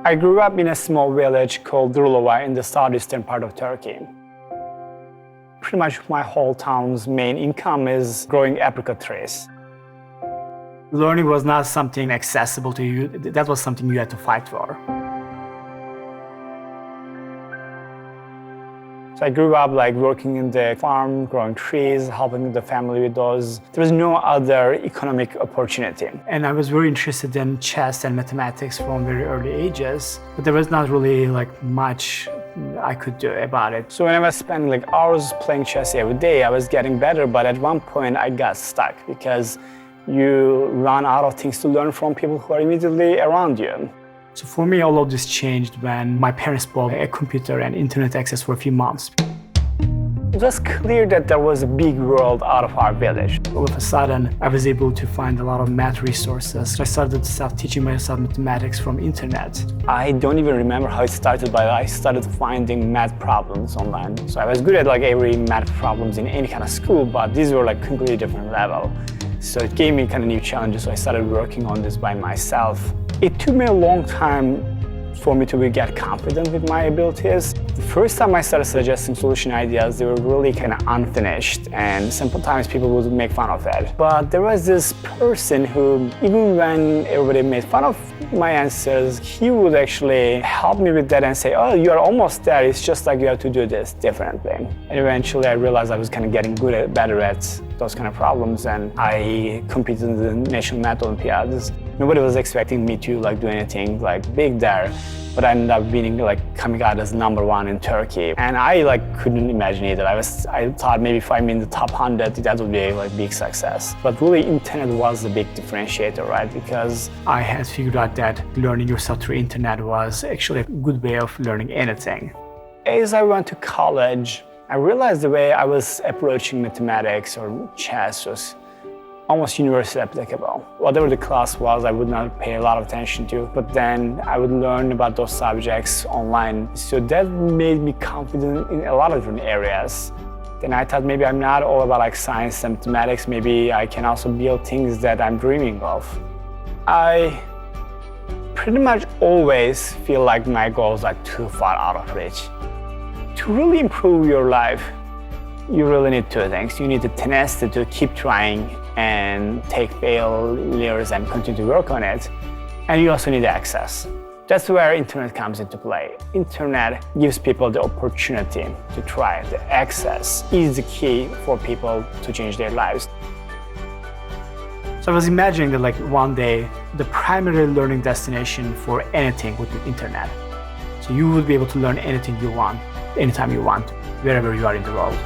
I grew up in a small village called Durlova in the southeastern part of Turkey. Pretty much my whole town's main income is growing apricot trees. Learning was not something accessible to you. That was something you had to fight for. So I grew up working in the farm, growing trees, helping the family with those. There was no other economic opportunity. And I was very interested in chess and mathematics from very early ages, but there was not really much I could do about it. So when I was spending hours playing chess every day, I was getting better, but at one point I got stuck because you run out of things to learn from people who are immediately around you. So for me, all of this changed when my parents bought a computer and internet access for a few months. It was clear that there was a big world out of our village. All of a sudden, I was able to find a lot of math resources. I started teaching myself mathematics from internet. I don't even remember how it started, but I started finding math problems online. So I was good at every math problems in any kind of school, but these were completely different level. So it gave me kind of new challenges, so I started working on this by myself. It took me a long time for me to get confident with my abilities. The first time I started suggesting solution ideas, they were really kind of unfinished, and sometimes people would make fun of it. But there was this person who, even when everybody made fun of my answers, he would actually help me with that and say, oh, you're almost there, it's just you have to do this differently. And eventually I realized I was kind of getting better at those kind of problems, and I competed in the National Math Olympiads. Nobody was expecting me to do anything big there, but I ended up winning, coming out as #1 in Turkey. And I couldn't imagine it. I thought maybe if I'm in the top 100, that would be a big success. But really, internet was the big differentiator, right? Because I had figured out that learning yourself through internet was actually a good way of learning anything. As I went to college, I realized the way I was approaching mathematics or chess was almost universally applicable. Whatever the class was, I would not pay a lot of attention to, but then I would learn about those subjects online. So that made me confident in a lot of different areas. Then I thought maybe I'm not all about science and mathematics, maybe I can also build things that I'm dreaming of. I pretty much always feel my goals are too far out of reach. To really improve your life, you really need two things. You need the tenacity to keep trying and take failures and continue to work on it. And you also need access. That's where internet comes into play. Internet gives people the opportunity to try. The access is the key for people to change their lives. So I was imagining that one day, the primary learning destination for anything would be internet. So you would be able to learn anything you want, anytime you want, wherever you are in the world.